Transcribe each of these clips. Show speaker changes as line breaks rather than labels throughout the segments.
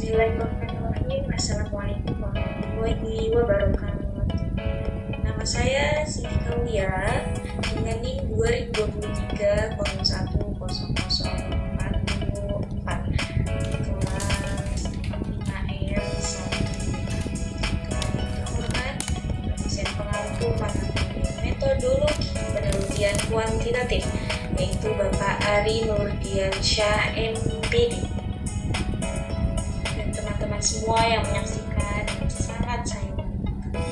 Bismillahirrahmanirrahim. Assalamualaikum warahmatullahi wabarakatuh. Nama saya Siti Kaulia dengan NIM 2023010044 kelas 5R 1. Terhormat dosen pengampu mata kuliah metodologi penelitian kuantitatif, yaitu Bapak Ari Nurdiansyah MPD. Teman-teman semua yang menyaksikan, sangat saya banggakan.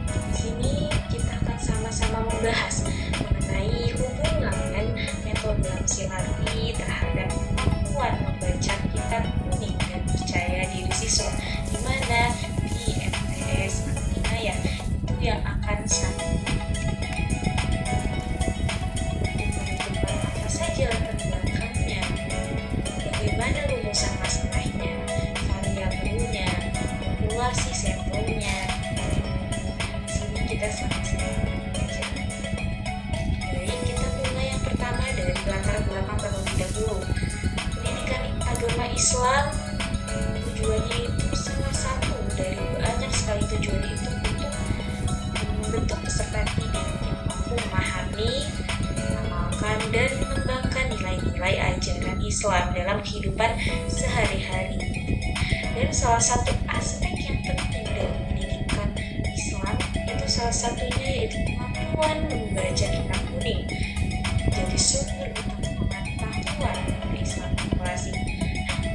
Di sini kita akan sama-sama membahas mengenai hubungan metode Amsilarti terhadap kemampuan membaca kitab kuning dan percaya diri siswa, di mana di MTS Inayah itu yang akan saya menentukan apa saja latar belakangnya, bagaimana rumusan masalahnya, variabelnya, populasi sampelnya. Di sini kita sama-sama belajar. Baik, kita mulai yang pertama dari latar belakang terlebih dahulu. Pendidikan agama Islam tujuannya itu salah satu dari banyak sekali tujuan itu untuk membentuk peserta didik yang mampu memahami, mengamalkan, dan mengembangkan nilai-nilai ajaran Islam dalam kehidupan sehari-hari. Dan salah satu aspek yang penting dalam pendidikan Islam itu salah satunya yaitu kemampuan membaca kitab kuning, jadi sumber utama pengetahuan Islam populasi.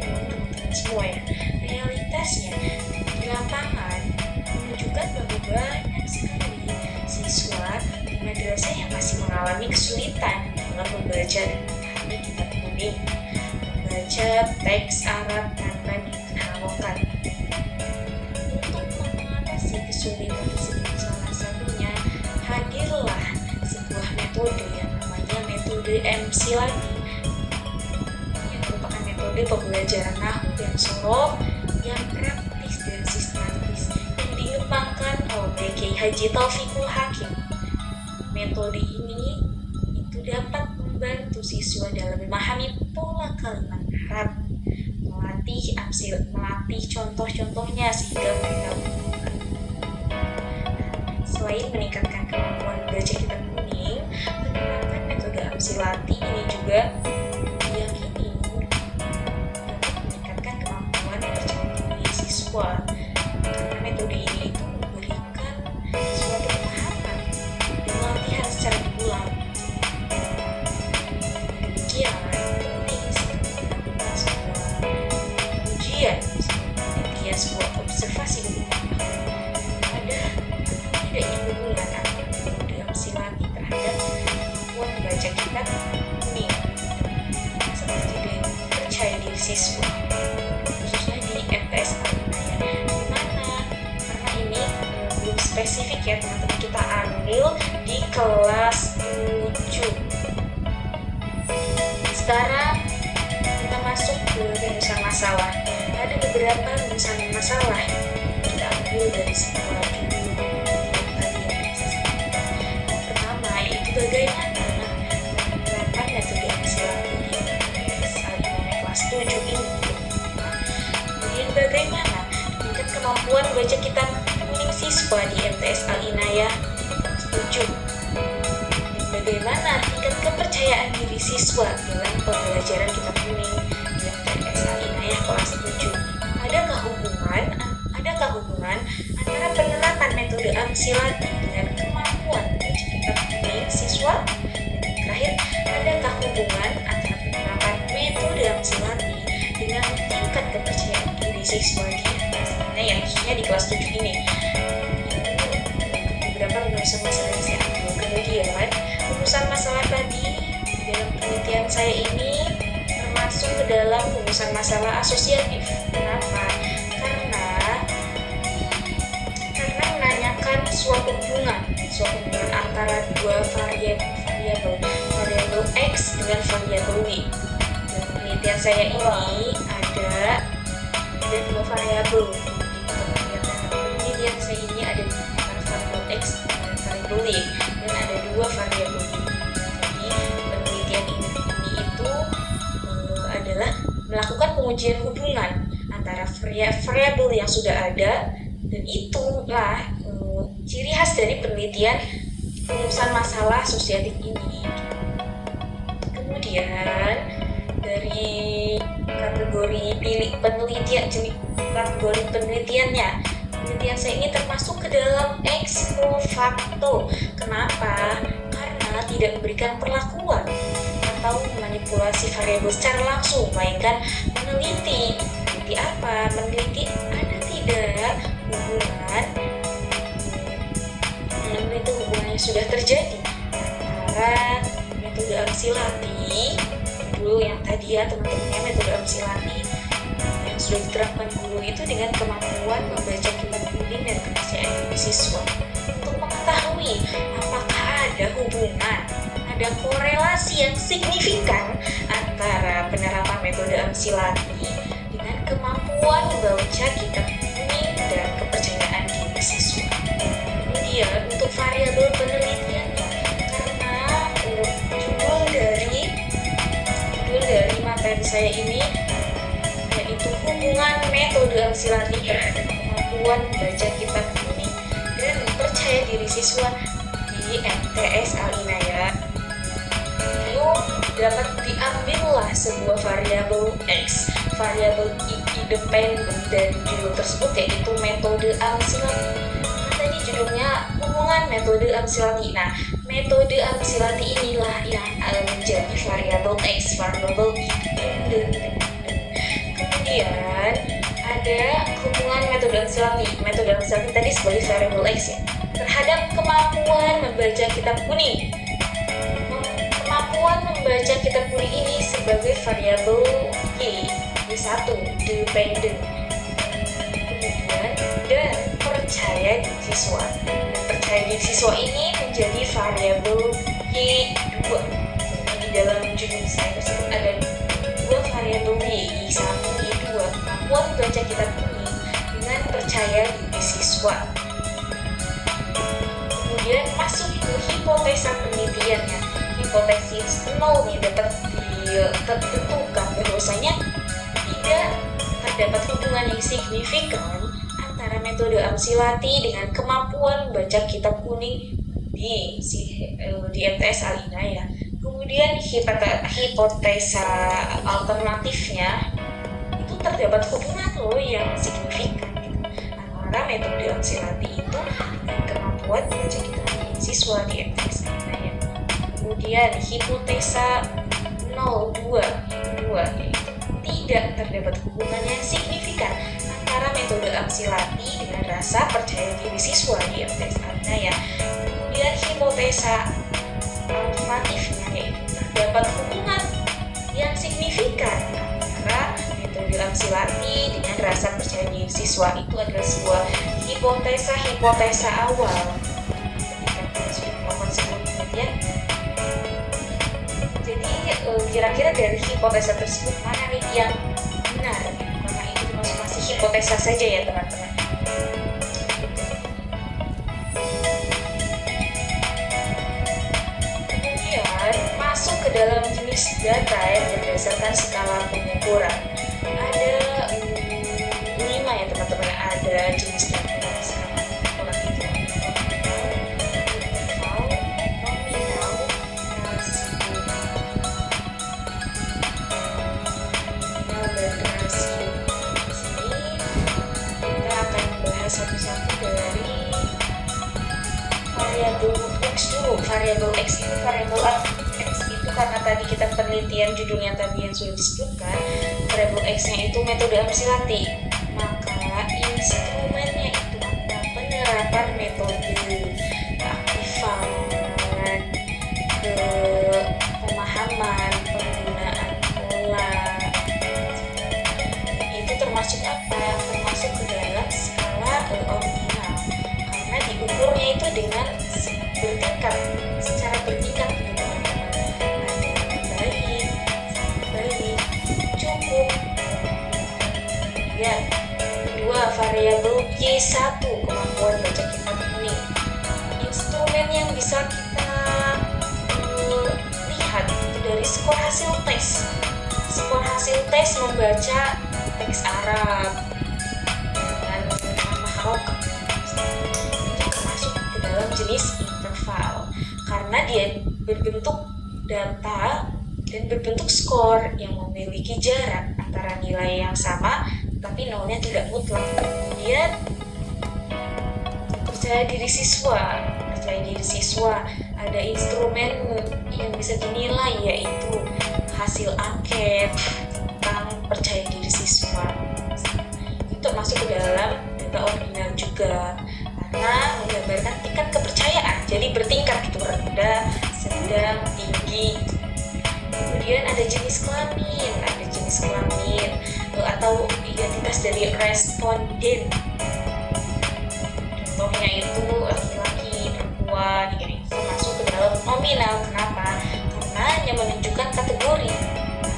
Teman-teman semua ya, realitasnya di lapangan menunjukkan bahwa banyak sekali siswa di madrasah yang masih mengalami kesulitan dalam membaca dan memahami kitab kuning, membaca teks Arab tanpa dihafalkan. Untuk mengatasi kesulitan tersebut, salah satunya hadirlah sebuah metode yang namanya metode MCLADI, yang merupakan metode pembelajaran nahwu dan sorof yang praktis dan sistematis yang dikembangkan oleh Kiai Haji Taufikul Hakim. Metode ini itu dapat membantu siswa dalam memahami pola kalimat Arab, melatih contoh-contohnya sehingga mereka selain meningkatkan kemampuan membaca kitab kuning, penerapan metode Amsilati ini juga diyakini dapat meningkatkan kemampuan percaya diri siswa, karena metode ini itu memberikan suatu pemahaman dan latihan secara berulang. Demikian penting seperti melakukan sebuah ujian, seperti sebuah observasi ada ketidaknyambungan antara metode Amsilati terhadap kemampuan membaca kitab kuning seperti dengan percaya diri siswa, khususnya di MTS Inayah. Dimana karena ini belum spesifik ya teman-teman, kita ambil di kelas 7. Sekarang kita masuk ke rumusan masalah. Ada beberapa rumusan masalah kita ambil dari sekolah dulu yang tadi yang pertama, yaitu bagaimana menerapkan metode Amsilati di MTS Inayah kelas 7 ini. Kemudian bagaimana tingkat kemampuan membaca kitab kuning siswa di MTS Inayah kelas 7. Bagaimana tingkat kepercayaan diri siswa dalam pembelajaran kitab kuning di MTS Inayah kelas 7. Adakah hubungan antara penerapan metode Amsilati dengan kemampuan membaca kitab kuning siswa? Dan terakhir, adakah hubungan antara penerapan metode Amsilati dengan tingkat kepercayaan diri siswa di MTS Inayah, khususnya di kelas 7 ini? Beberapa rumusan masalah yang saya ambil. Kemudian rumusan masalah tadi dalam penelitian saya ini termasuk ke dalam rumusan masalah asosiatif. Kenapa? Karena menanyakan suatu hubungan antara dua variabel X dengan variabel Y. Dalam penelitian saya ini ada dua variabel. Penelitian saya ini ada variabel X dan variabel Y, dan ada dua variabel. Jadi penelitian ini itu adalah melakukan pengujian pengujian hubungan antara variabel yang sudah ada, dan itulah ciri khas dari penelitian rumusan masalah asosiatif ini. Kemudian dari kategori kategori penelitiannya, penelitian saya ini termasuk ke dalam ex facto. Kenapa? Karena tidak memberikan perlakuan atau memanipulasi variabel secara langsung, melainkan meneliti apa? Meneliti ada tidak hubungan, meneliti hubungan yang sudah terjadi antara metode Amsilati dulu yang tadi ya teman-temannya, metode Amsilati yang sudah diterapkan guru itu dengan kemampuan membaca kitab kuning dan kepercayaan diri siswa untuk mengetahui apakah ada hubungan, ada korelasi yang signifikan antara penerapan metode Amsilati dengan kemampuan membaca kitab kuning dan kepercayaan diri siswa. Kemudian untuk variabel penelitiannya, karena judul dari materi saya ini yaitu hubungan metode Amsilati terhadap kemampuan membaca kitab kuning dan percaya diri siswa di MTS Al-Inayah. Lalu dapat diambillah sebuah variabel X, variabel independen dari judul tersebut yaitu metode Amsilati. Tadi judulnya hubungan metode Amsilati. Nah, metode Amsilati inilah yang menjadi variabel X, variabel independen. Kemudian ada hubungan metode Amsilati. Metode Amsilati tadi sebagai variabel X ya, terhadap kemampuan membaca kitab kuning. Kemampuan membaca kitab kuning ini sebagai variabel Y1, dependen. Kemudian dan percaya diri siswa. Dan percaya diri siswa ini menjadi variabel Y2. Di dalam judul saya tersebut ada dua variabel Y1, Y2. Kemampuan membaca kitab kuning dengan percaya diri siswa. Kemudian masuk ke hipotesa penelitiannya. Hipotesis nol nih dapat ditentukan bahwasanya tidak terdapat hubungan yang signifikan antara metode Amsilati dengan kemampuan membaca kitab kuning di MTS Al-Inayah. Kemudian hipotesa alternatifnya itu terdapat hubungan yang signifikan antara metode Amsilati itu dengan kemampuan membaca kitab kuning siswa di MTS Al-Inayah. Kemudian hipotesa 02 yaitu tidak terdapat hubungan yang signifikan antara metode Amsilati dengan rasa percaya diri siswa di MTS Al-Inayah. Kemudian hipotesa alternatifnya yaitu terdapat hubungan yang signifikan antara metode Amsilati dengan rasa percaya diri siswa. Itu adalah sebuah hipotesa awal ketika kita sudah melakukan sebuah penelitian. Jadi kira-kira dari hipotesa tersebut mana nih yang benar? Karena itu masih hipotesa saja ya teman-teman. Kemudian masuk ke dalam jenis data yang berdasarkan skala pengukuran. Ada 5 ya teman-teman. Ada jenis data skala pengukuran itu nominal, rasio, dan rasio. Di sini kita akan bahas satu-satu dari variabel X dulu. Variabel X itu karena tadi kita penelitian judulnya tadi yang sudah disebutkan, variabel X-nya itu metode Amsilati, maka instrumennya itu ada penerapan metode, keaktifan, pemahaman, penggunaan pola. Itu termasuk apa? Termasuk ke dalam skala ordinal, karena diukurnya itu dengan bertingkat, secara bertingkat gitu teman-teman. Ada baik, cukup. Kemudian kedua, variabel Y1, kemampuan baca kitab kuning. Instrumen yang bisa kita lihat itu dari skor hasil tes. Skor hasil tes membaca garis Arab dan nama harokat itu termasuk ke dalam jenis interval karena dia berbentuk data dan berbentuk skor yang memiliki jarak antara nilai yang sama tapi nolnya tidak mutlak. Kemudian percaya diri siswa ada instrumen yang bisa dinilai yaitu hasil angket tentang percaya diri siswa. Itu masuk ke dalam data ordinal juga karena menggambarkan tingkat kepercayaan, jadi bertingkat gitu, rendah, sedang, tinggi. Kemudian ada jenis kelamin atau identitas dari responden. Contohnya itu laki-laki, perempuan, itu masuk ke dalam nominal. Kenapa? Karena hanya menunjukkan kategori,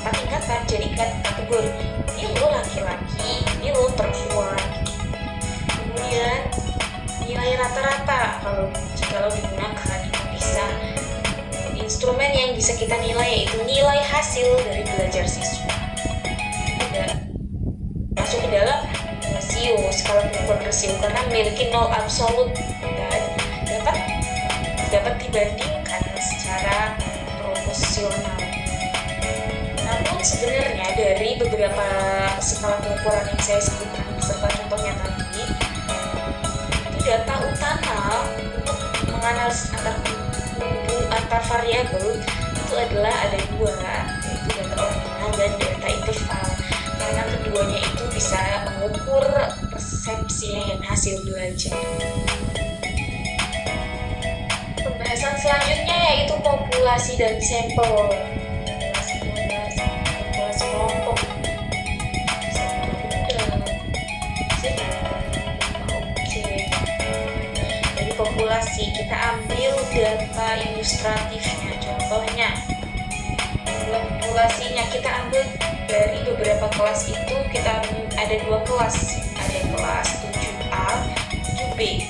tingkatan, jadi kategori. Ini lo laki-laki, ini lo perempuan. Kemudian nilai rata-rata kalau digunakan itu bisa instrumen yang bisa kita nilai yaitu nilai hasil dari belajar siswa. Masuk ke dalam rasio, skala pengukuran rasio karena memiliki nol absolut dan dapat dibandingkan secara proporsional. Namun sebenarnya dari beberapa skala pengukuran yang saya sebutkan beserta contohnya tadi, itu data utama untuk menganalisis antar variabel itu adalah ada dua, yaitu data ordinal dan data interval. Karena keduanya itu bisa mengukur persepsi dan hasil belajar. Pembahasan selanjutnya yaitu populasi dan sampel. Populasi kelompok. Dari populasi kita ambil data ilustratifnya. Contohnya populasinya kita ambil dari beberapa kelas itu, kita ada dua kelas, ada kelas 7A, 7B.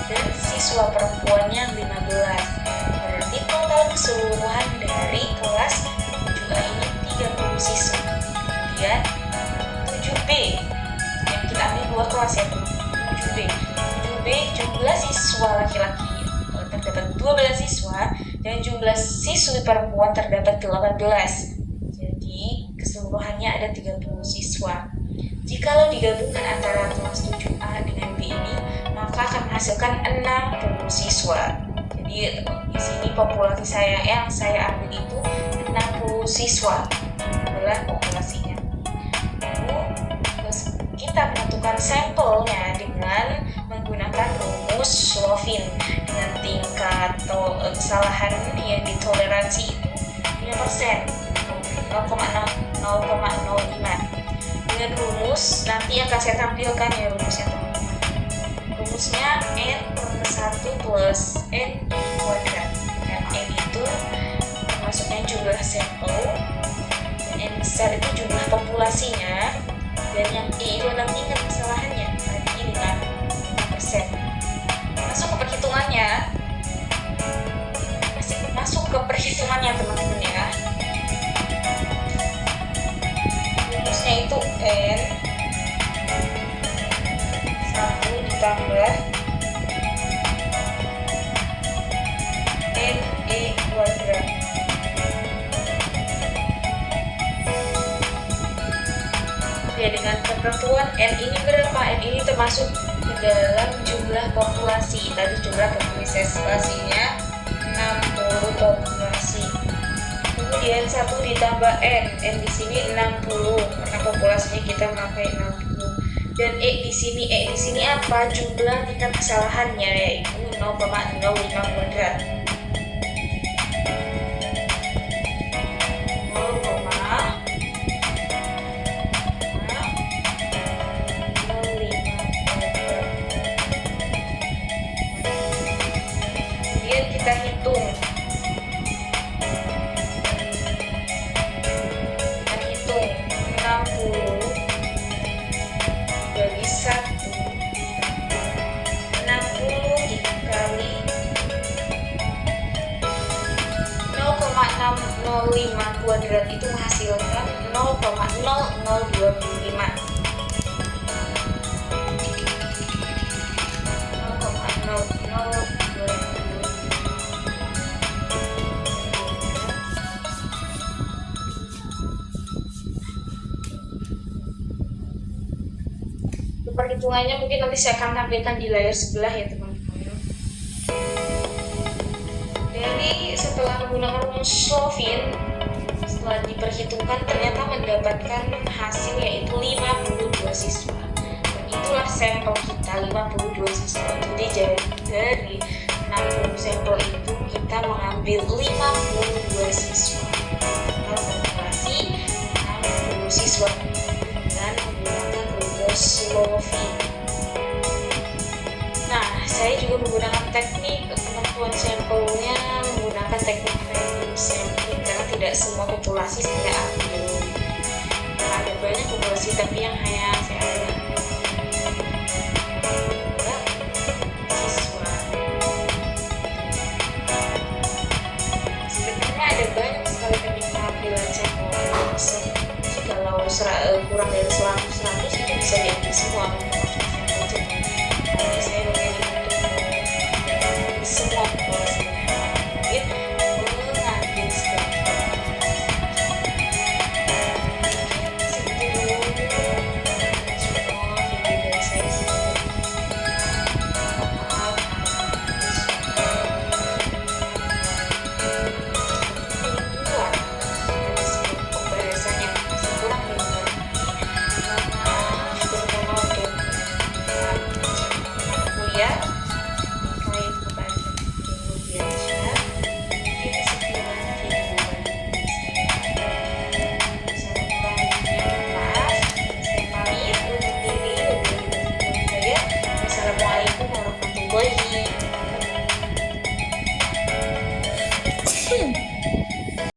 Dan siswa perempuannya 15. Berarti total keseluruhan dari kelas 7A ini 30 siswa. Kemudian 7B yang kita ambil dua kelas ya, 7B jumlah siswa laki-laki terdapat 12 siswa dan jumlah siswi perempuan terdapat 18. Jadi keseluruhannya ada 30 siswa. Jikalau digabungkan antara kelas 7A dengan B ini, maka akan menghasilkan 60 siswa. Jadi di sini populasi yang saya ambil itu 60 siswa adalah populasinya. Lalu kita menentukan sampelnya dengan menggunakan rumus Slovin dengan tingkat kesalahan yang ditoleransi itu 5%, 0,05. Dengan rumus nanti akan saya tampilkan ya rumusnya teman-teman. Rumusnya n per 1 plus n kuadrat. Dan n itu termasuknya jumlah sampel, dan n besar itu jumlah populasinya, dan yang e itu adalah tingkat kesalahannya tadi dengan 5%. Masuk ke perhitungannya teman-teman ya. Rumusnya itu n 1 ditambah n e kuadrat. Ya, dengan ketentuan n ini berapa? N ini termasuk ke dalam jumlah populasi. Tadi jumlah populasinya 60 populasi. Kemudian 1 ditambah n di sini 60 karena populasinya kita pakai 60. Dan e di sini apa? Jumlah tingkat kesalahannya yaitu 0,05 kuadrat. 60 dikali 05 kuadrat itu menghasilkan 0,0025. 0,0025. Perhitungannya mungkin nanti saya akan tampilkan di layar sebelah ya teman-teman. Jadi setelah menggunakan rumus Slovin, setelah diperhitungkan ternyata mendapatkan hasil yaitu 52 siswa. Dan itulah sampel kita, 52 siswa. Jadi dari 60 sampel itu kita mengambil 52 siswa. Kita kalkulasi 60 siswa dengan menggunakan rumus Slovin. Nah, saya juga menggunakan teknik penentuan sampelnya menggunakan teknik random sampling karena tidak semua populasi saya ambil. Karena ada banyak populasi tapi yang hanya saya ambil siswa. Sebenarnya ada banyak sekali teknik pengambilan sampel. Kalau kurang dari 100 itu bisa diambil semua. Jadi saya memilih untuk semua populasi mengambil sekitar. Segitu dulu semua video dari saya. Maaf. Pembahasan yang masih kurang dengan maaf terutama untuk kuliah.